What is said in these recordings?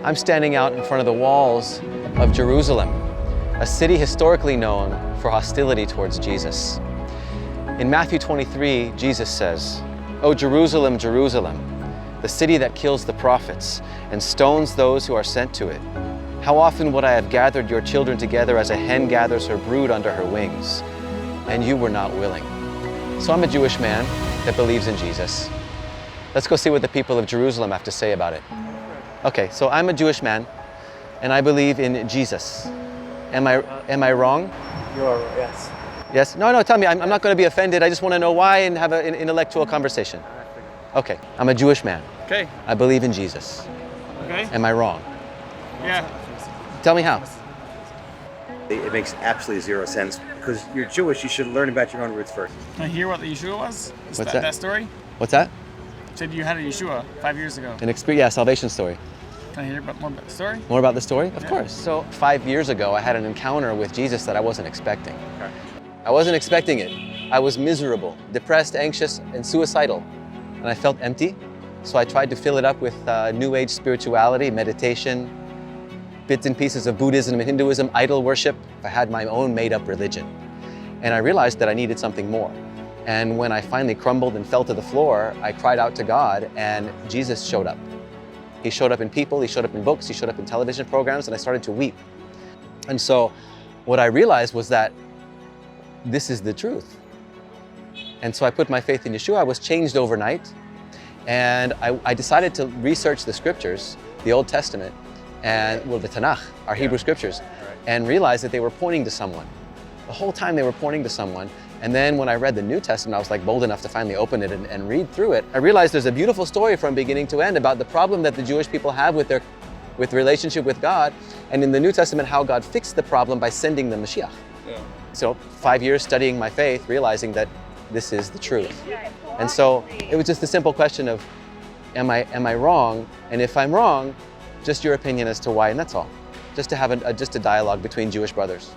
I'm standing out in front of the walls of Jerusalem, a city historically known for hostility towards Jesus. In Matthew 23, Jesus says, "O Jerusalem, Jerusalem, the city that kills the prophets and stones those who are sent to it. How often would I have gathered your children together as a hen gathers her brood under her wings, and you were not willing." So I'm a Jewish man that believes in Jesus. Let's go see what the people of Jerusalem have to say about it. Okay, so I'm a Jewish man, and I believe in Jesus. Am I wrong? You are, yes. Yes? No, tell me. I'm not going to be offended. I just want to know why and have an intellectual conversation. Okay, I'm a Jewish man. Okay. I believe in Jesus. Okay. Am I wrong? Yeah. Tell me how. It makes absolutely zero sense because you're Jewish. You should learn about your own roots first. Can I hear what the Yeshua was? Is What's that? that? Story? What's that? You said you had a Yeshua 5 years ago. Yeah, salvation story. Can I hear more about the story? More about the story? Of Yeah. course. So 5 years ago, I had an encounter with Jesus that I wasn't expecting. Okay. I wasn't expecting it. I was miserable, depressed, anxious, and suicidal. And I felt empty. So I tried to fill it up with New Age spirituality, meditation, bits and pieces of Buddhism and Hinduism, idol worship. I had my own made-up religion. And I realized that I needed something more. And when I finally crumbled and fell to the floor, I cried out to God, and Jesus showed up. He showed up in people, he showed up in books, he showed up in television programs, and I started to weep. And so what I realized was that this is the truth. And so I put my faith in Yeshua. I was changed overnight. And I decided to research the scriptures, the Old Testament, and the Tanakh, our Hebrew scriptures, and realized that they were pointing to someone. The whole time they were pointing to someone. And then when I read the New Testament, I was like bold enough to finally open it and read through it. I realized there's a beautiful story from beginning to end about the problem that the Jewish people have with relationship with God, and in the New Testament, how God fixed the problem by sending the Mashiach. Yeah. So 5 years studying my faith, realizing that this is the truth. And so it was just a simple question of, am I wrong? And if I'm wrong, just your opinion as to why, and that's all. Just to have just a dialogue between Jewish brothers.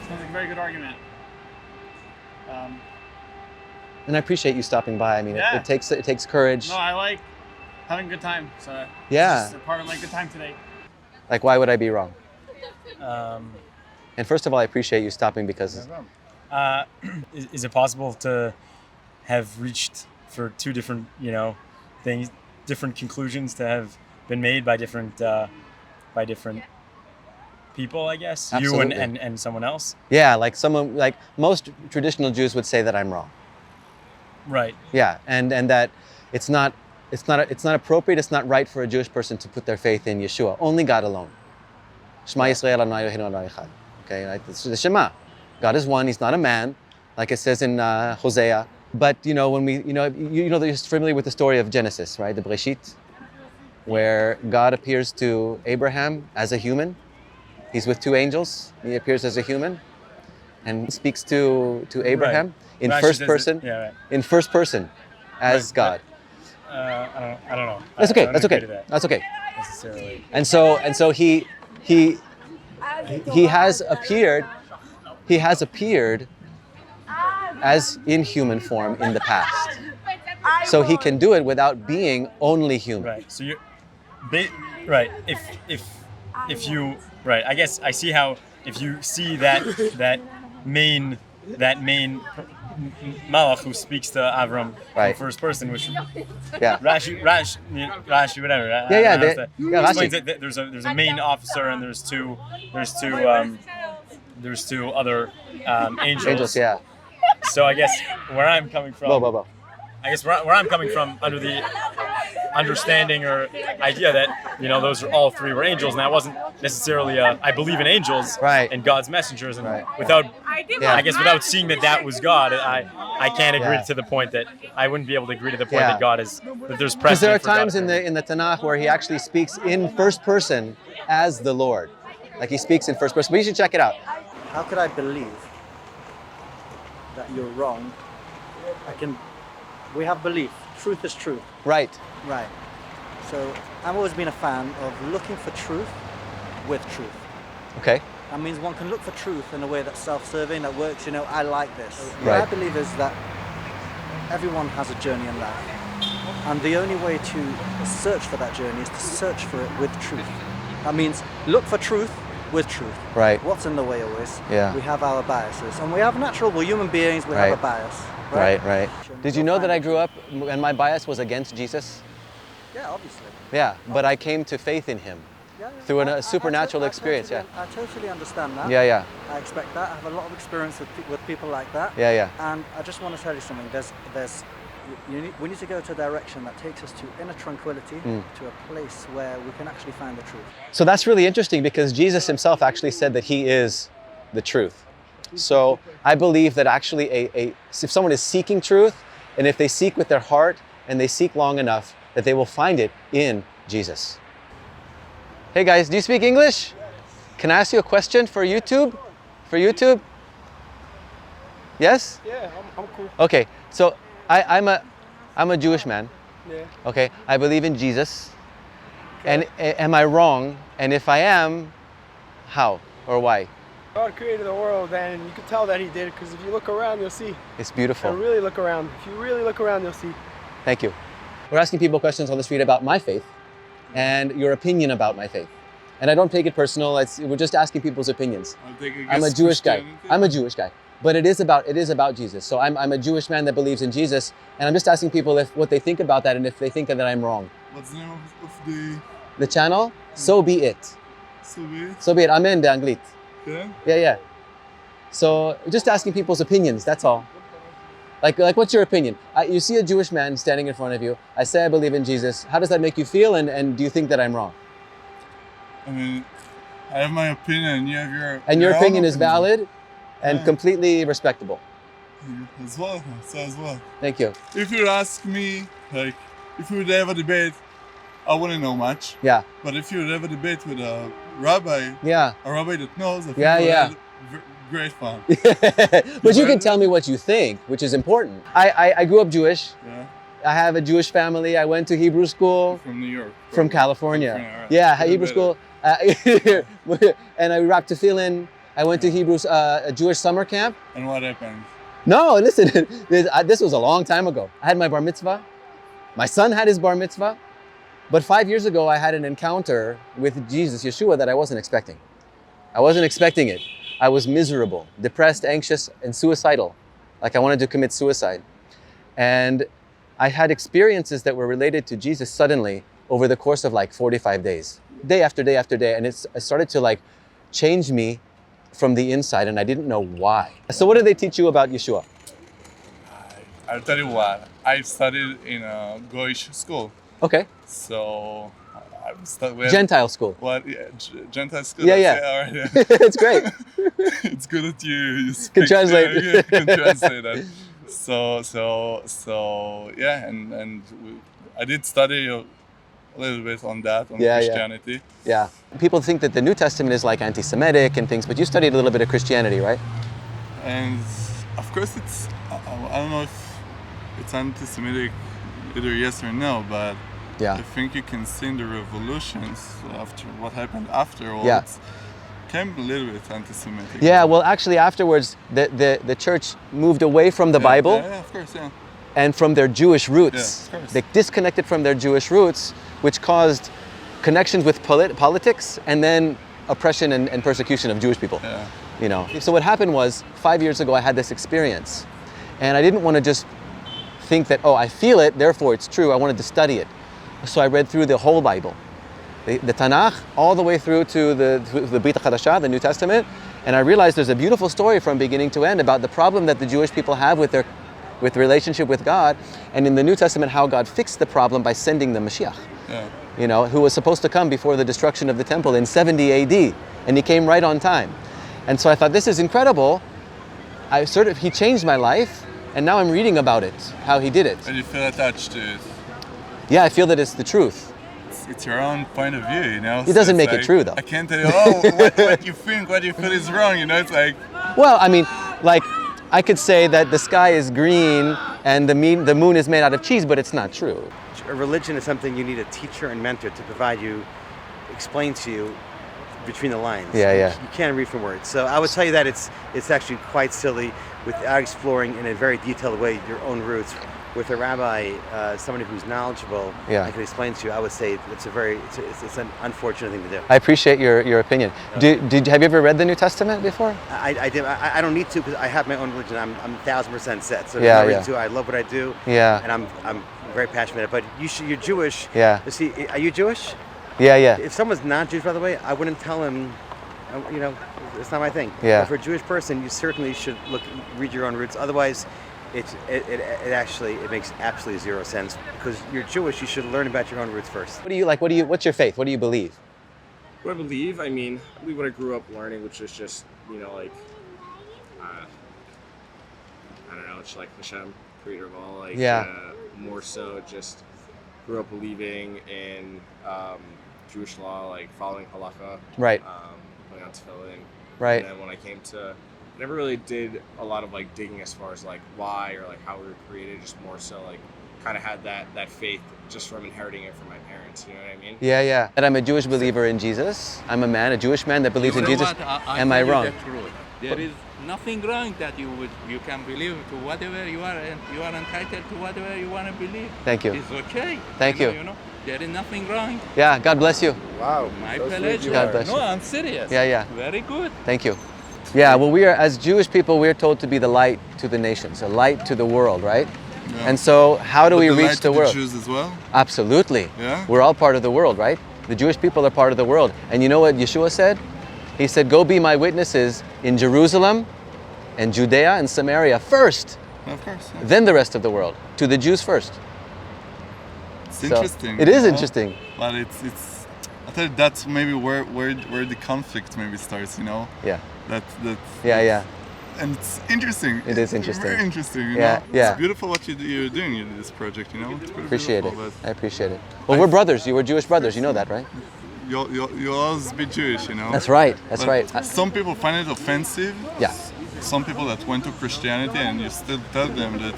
Sounds like a very good argument. And I appreciate you stopping by. I mean, Yeah. it takes courage. No, I like having a good time. So Yeah. it's just a part of like good time today. Like, why would I be wrong? Um, And first of all, I appreciate you stopping because is it possible to have reached for two different, things, different conclusions to have been made by different people, I guess? Absolutely. You and someone else? yeah, like most traditional Jews would say that I'm wrong. Right. Yeah, and that it's not appropriate, it's not right for a Jewish person to put their faith in Yeshua. Only God alone. Shema Yisrael Adonai Eloheinu Adonai Echad. Okay, right? It's the Shema. God is one. He's not a man, like it says in Hosea. But when we, you're familiar with the story of Genesis, right? The Breshit, where God appears to Abraham as a human. He's with two angels. He appears as a human, and speaks to Abraham in Rashi first says person. Yeah, right. In first person, as Right, God. I don't know. That's I okay. don't That's agree okay. to that That's okay. necessarily. And so he has appeared. He has appeared as in human form in the past. So he can do it without being only human. Right. So you're right. If you right, I guess I see how if you see that main Malach who speaks to Avram Right. in first person, which Yeah. Rashi, whatever. Rashi. Explains that there's a main officer and there's two other angels. Angels. Yeah. So I guess where I'm coming from. Bo. I guess where I'm coming from under the understanding or idea that those are all three were angels, and that wasn't necessarily I believe in angels Right. and God's messengers, and Right. without Yeah. I guess without seeing that was God, I can't agree Yeah. to the point that I wouldn't be able to agree to the point Yeah. that God is that there's Because there are precedent for God times to in the Tanakh where he actually speaks in first person as the Lord. Like he speaks in first person. But you should check it out. How could I believe that you're wrong? We have belief. Truth is truth. Right. Right. So I've always been a fan of looking for truth with truth. Okay. That means one can look for truth in a way that's self-serving, that works, I like this. What Right. I believe is that everyone has a journey in life. And the only way to search for that journey is to search for it with truth. That means look for truth with truth. Right. What's in the way always? Yeah. We have our biases. And we have natural, we're human beings, we Right. have a bias. Right. Did you know that I grew up and my bias was against Jesus? Yeah, obviously. Yeah, but I came to faith in him Yeah, through I a supernatural experience. Totally, I totally understand that. Yeah. I expect that. I have a lot of experience with people like that. Yeah. And I just want to tell you something. We need to go to a direction that takes us to inner tranquility, to a place where we can actually find the truth. So that's really interesting because Jesus himself actually said that he is the truth. So I believe that actually if someone is seeking truth, and if they seek with their heart and they seek long enough, that they will find it in Jesus. Hey guys, do you speak English? Can I ask you a question for YouTube? For YouTube? Yes? Yeah, I'm cool. Okay, so I'm a Jewish man. Yeah. Okay, I believe in Jesus. And am I wrong? And if I am, how or why? God created the world, and you can tell that He did, because if you look around, you'll see. It's beautiful. And really look around. If you really look around, you'll see. Thank you. We're asking people questions on the street about my faith and your opinion about my faith. And I don't take it personal. We're just asking people's opinions. I'm a Jewish guy. I'm a Jewish guy. But it is about Jesus. So I'm a Jewish man that believes in Jesus, and I'm just asking people what they think about that and if they think that I'm wrong. What's the name of The channel? So Be It. So Be It. Amen de Anglit. Yeah? Yeah. So just asking people's opinions, that's all. Like what's your opinion? You see a Jewish man standing in front of you. I say I believe in Jesus. How does that make you feel? And do you think that I'm wrong? I mean, I have my opinion, you have your... And your own opinion is valid and Yeah. completely respectable. As well, so as well. Thank you. If you ask me, like, if we would have a debate, I wouldn't know much. Yeah. But if you would have a debate with a rabbi that knows, I think Yeah, we would yeah. have great fun. But you can tell me what you think, which is important. I grew up Jewish. Yeah? I have a Jewish family. I went to Hebrew school From New York. from California. California, right. Yeah, Even Hebrew better. school. And I rocked tefillin. I went to a Jewish summer camp. And what happened? No, listen, this was a long time ago. I had my bar mitzvah. My son had his bar mitzvah. But 5 years ago, I had an encounter with Jesus, Yeshua, that I wasn't expecting. I wasn't expecting it. I was miserable, depressed, anxious, and suicidal. Like I wanted to commit suicide. And I had experiences that were related to Jesus suddenly over the course of like 45 days, day after day after day. And it started to change me from the inside, and I didn't know why. So what did they teach you about Yeshua? I'll tell you what, I studied in a Goyish school. Okay, So, Gentile school. What? Yeah, Gentile school. Yeah, that's yeah. it, all right, yeah. It's great. It's good that you speak, translate. Yeah, you can translate that. So yeah, and I did study a little bit on that, on Yeah, yeah. Christianity. Yeah. People think that the New Testament is like anti-Semitic and things, but you studied a little bit of Christianity, right? And of course, I don't know if it's anti-Semitic, either yes or no, but Yeah. I think you can see in the revolutions after what happened afterwards. Yeah. Came a little bit anti-Semitic. Yeah, well, actually, afterwards, the church moved away from the Bible Yeah, of course, yeah. and from their Jewish roots. Yeah, of course. They disconnected from their Jewish roots, which caused connections with politics and then oppression and persecution of Jewish people. Yeah. So what happened was 5 years ago, I had this experience, and I didn't want to just think that, oh, I feel it, therefore it's true. I wanted to study it. So I read through the whole Bible, the Tanakh, all the way through to the Brit Hadashah, the New Testament, and I realized there's a beautiful story from beginning to end about the problem that the Jewish people have with their relationship with God, and in the New Testament how God fixed the problem by sending the Mashiach, Yeah. who was supposed to come before the destruction of the temple in 70 AD, and he came right on time. And so I thought, this is incredible. He changed my life, and now I'm reading about it, how he did it. And you feel attached to it. Yeah, I feel that it's the truth. It's your own point of view, It doesn't it's make it true, though. I can't tell you, what you think, what you feel is wrong, it's like... Well, I mean, I could say that the sky is green and the moon is made out of cheese, but it's not true. A religion is something you need a teacher and mentor to provide you, explain to you between the lines. Yeah, yeah. You can't read from words. So I would tell you that it's actually quite silly without exploring in a very detailed way your own roots. With a rabbi, somebody who's knowledgeable, Yeah. I can explain to you. I would say it's an unfortunate thing to do. I appreciate your opinion. Have you ever read the New Testament before? I don't need to because I have my own religion. I'm 1,000% set. So Yeah, there's no yeah. reason to. I love what I do. Yeah. And I'm very passionate. But you're Jewish. Yeah. You see, are you Jewish? Yeah, yeah. If someone's not Jewish, by the way, I wouldn't tell him. You know, it's not my thing. Yeah. But for a Jewish person, you certainly should read your own roots. Otherwise, it actually makes absolutely zero sense. Because you're Jewish, you should learn about your own roots first. What do you like? What's your faith? What do you believe? What I believe, I believe what I grew up learning, which is just, like, I don't know, it's like Hashem, creator of all, like, Yeah. more so just grew up believing in Jewish law, like following halakha, Right. putting on tefillin. Right. And then when I came to, I never really did a lot of like digging as far as like why or like how we were created, just more so like kind of had that faith just from inheriting it from my parents, you know what I mean? Yeah, yeah. That I'm a Jewish believer in Jesus. I'm a Jewish man that believes in Jesus. Am I wrong? There is nothing wrong that you can believe to whatever you are, and you are entitled to whatever you want to believe. Thank you. It's okay. Thank you. You know, there is nothing wrong. Yeah, God bless you. Wow. My so sweet pleasure. you God are. bless No, you. I'm serious. Yeah, yeah. Very good. Thank you. Yeah, well, as Jewish people, we're told to be the light to the nations, a light to the world, right? Yeah. And so how do But we the reach light the to world? Jews as well. Absolutely. Yeah? We're all part of the world, right? The Jewish people are part of the world. And you know what Yeshua said? He said, go be my witnesses in Jerusalem and Judea and Samaria first, Of course. Yeah. then the rest of the world. To the Jews first. It's So, interesting. it is you know? interesting. But it's. I think that's maybe where the conflict maybe starts. You know. Yeah. That. Yeah, yeah. And it's interesting. It is interesting. Very interesting. You Yeah, know? yeah. It's beautiful what you're doing in this project. You know. It's pretty Appreciate it. beautiful, I appreciate it. Well, we're brothers. You were Jewish brothers. You know that, right? But you'll always be Jewish. You know. That's right. That's But right. Some people find it offensive. Yeah. Some people that went to Christianity and you still tell them that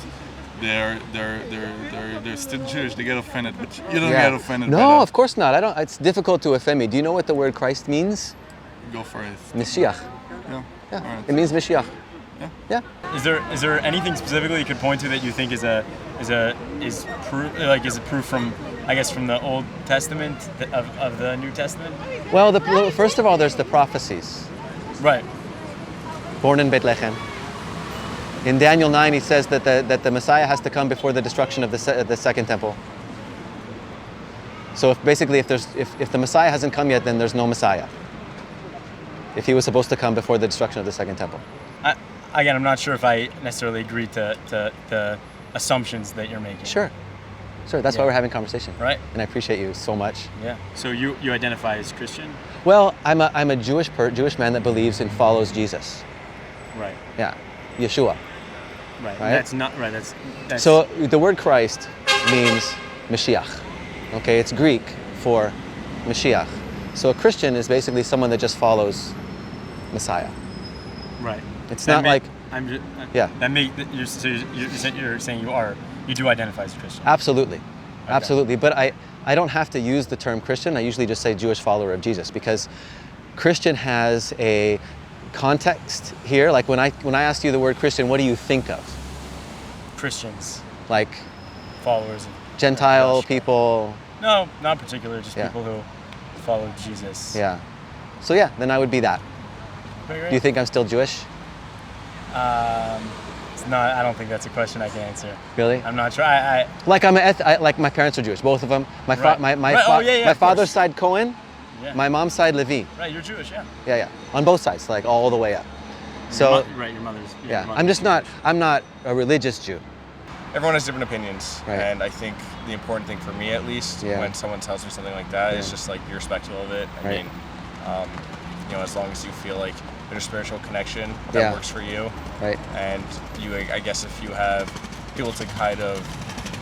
they're still Jewish, they get offended, but you don't get offended. by No, that. of course not. I don't. It's difficult to offend me. Do you know what the word Christ means? Go for it. Mashiach. Yeah. Yeah. All right. It means Mashiach. Yeah. Yeah. Is there anything specifically you could point to that you think is proof from, I guess, from the Old Testament of the New Testament? Well, first of all, there's the prophecies. Right. Born in Bethlehem. In Daniel 9, he says that the Messiah has to come before the destruction of the second temple. So if the Messiah hasn't come yet, then there's no Messiah. If he was supposed to come before the destruction of the second temple. Again, I'm not sure if I necessarily agree to the assumptions that you're making. Sure. That's why we're having conversation. Right. And I appreciate you so much. Yeah. So you identify as Christian? Well, I'm a Jewish man that believes and follows Jesus. Right. Yeah. Yeshua. Right. Right? That's not right. That's So the word Christ means Mashiach. Okay, it's Greek for Mashiach. So a Christian is basically someone that just follows Messiah. right. It's not like I'm just, Yeah. That you're saying you do identify as a Christian. absolutely, absolutely. But I don't have to use the term Christian. I usually just say Jewish follower of Jesus because Christian has a context here. Like when I asked you the word Christian, what do you think of? Christians, Like followers of Gentile Josh. people? No, not particular. Just Yeah. people who follow Jesus. Yeah. So yeah, then I would be that. Very great. Do you think I'm still Jewish? It's not. I don't think that's a question I can answer. Really? I'm not sure. Like like my parents are Jewish, both of them. My Right. my Oh, yeah, my of father's course. side Cohen, Yeah. my mom's side Levi. Right. You're Jewish. Yeah. Yeah, on both sides, like all the way up. So Right. Your mother's. yeah, I'm not a religious Jew. Everyone has different opinions, Right. and I think the important thing for me, at least, Yeah. when someone tells me something like that, is Yeah. just like be respectful of it. I Right. mean, as long as you feel like there's a spiritual connection that Yeah. works for you, Right. and I guess if you have people to kind of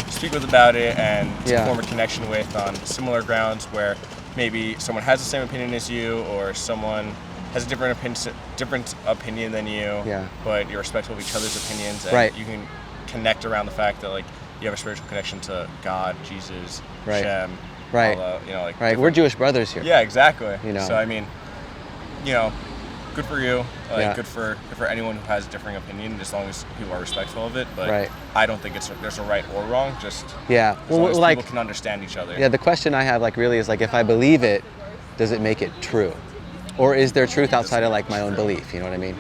speak with about it and to Yeah. form a connection with on similar grounds, where maybe someone has the same opinion as you, or someone has a different opinion than you, Yeah. but you're respectful of each other's opinions, and Right. you can connect around the fact that like you have a spiritual connection to God, Jesus, Right. Shem, Right. Allah, Right. different- We're Jewish brothers here. Yeah, exactly. You know. So I mean, you know, good for you. Like, Yeah. good for anyone who has a differing opinion, as long as people are respectful of it. But Right. I don't think there's a right or wrong. Just Yeah. as long as like, people can understand each other. yeah, the question I have like really is like, if I believe it, does it make it true? Or is there truth outside of like my own belief? You know what I mean?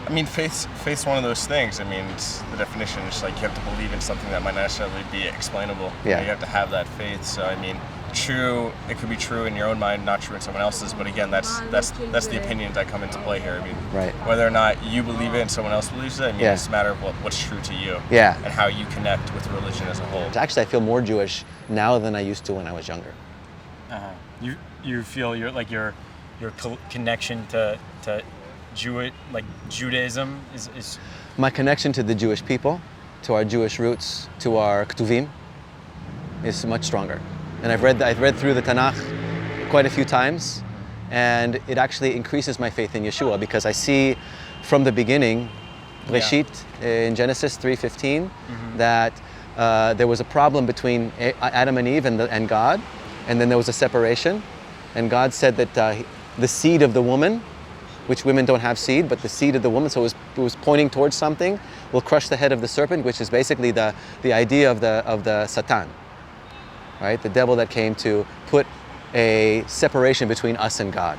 I mean, faith's one of those things. I mean, it's the definition is like you have to believe in something that might not necessarily be explainable. Yeah. You have to have that faith. So I mean, true, it could be true in your own mind, not true in someone else's. But again, that's the opinions that come into play here. I mean, Right. whether or not you believe it and someone else believes it, I mean, Yeah. it's a matter of what's true to you. Yeah. And how you connect with religion as a whole. Actually, I feel more Jewish now than I used to when I was younger. You feel your connection to Judaism is My connection to the Jewish people, to our Jewish roots, to our Ketuvim, is much stronger. And I've read through the Tanakh quite a few times, and it actually increases my faith in Yeshua because I see from the beginning, Reshit, in Genesis 3:15, that there was a problem between Adam and Eve and God, and then there was a separation, and God said that the seed of the woman, which women don't have seed, but the seed of the woman, so it was pointing towards something, will crush the head of the serpent, which is basically the idea of the Satan, right? The devil that came to put a separation between us and God.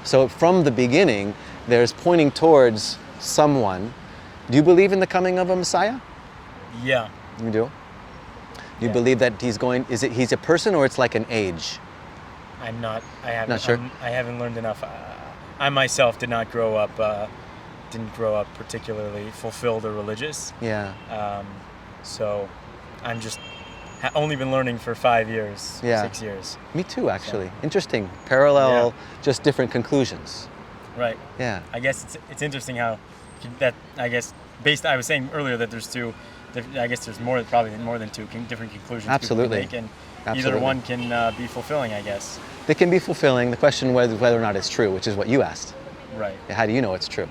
So from the beginning, there's pointing towards someone. Do you believe in the coming of a Messiah? yeah. You do? Do you Yeah. believe that he's a person or it's like an age? I haven't. Not sure? I haven't learned enough. I myself didn't grow up particularly fulfilled or religious. Yeah. So I'm just only been learning for 5 years, Yeah. 6 years. Me too, actually. Interesting. Parallel, just different conclusions. Right. Yeah. I guess it's interesting how that, I guess, I was saying earlier that there's two, I guess there's probably more than two different conclusions Absolutely. people can make, and Absolutely. either one can be fulfilling, I guess. They can be fulfilling. The question whether or not it's true, which is what you asked. Right. How do you know it's true?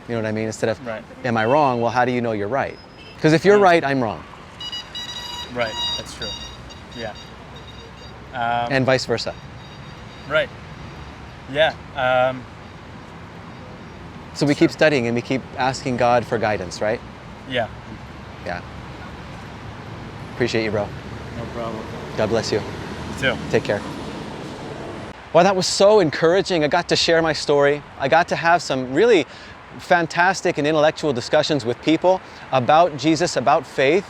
You know what I mean? Instead of, Right. am I wrong? Well, how do you know you're right? Because if you're right, I'm wrong. Right. That's true. Yeah. And vice versa. Right. Yeah. So we keep studying and we keep asking God for guidance, right? Yeah. Yeah. Appreciate you, bro. No problem. God bless you. You too. Take care. Well, that was so encouraging. I got to share my story. I got to have some really fantastic and intellectual discussions with people about Jesus, about faith.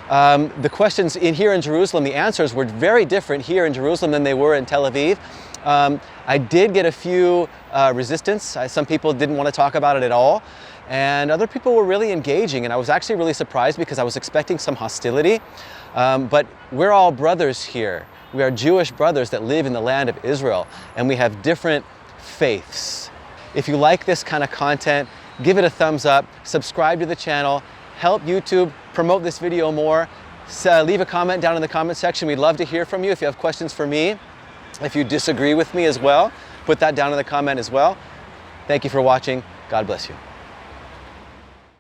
The questions here in Jerusalem, the answers were very different here in Jerusalem than they were in Tel Aviv. I did get a few resistance. Some people didn't want to talk about it at all. And other people were really engaging. And I was actually really surprised because I was expecting some hostility. But we're all brothers here. We are Jewish brothers that live in the land of Israel. And we have different faiths. If you like this kind of content, give it a thumbs up, subscribe to the channel, help YouTube promote this video more. Leave a comment down in the comment section. We'd love to hear from you. If you have questions for me, if you disagree with me as well, put that down in the comment as well. Thank you for watching. God bless you.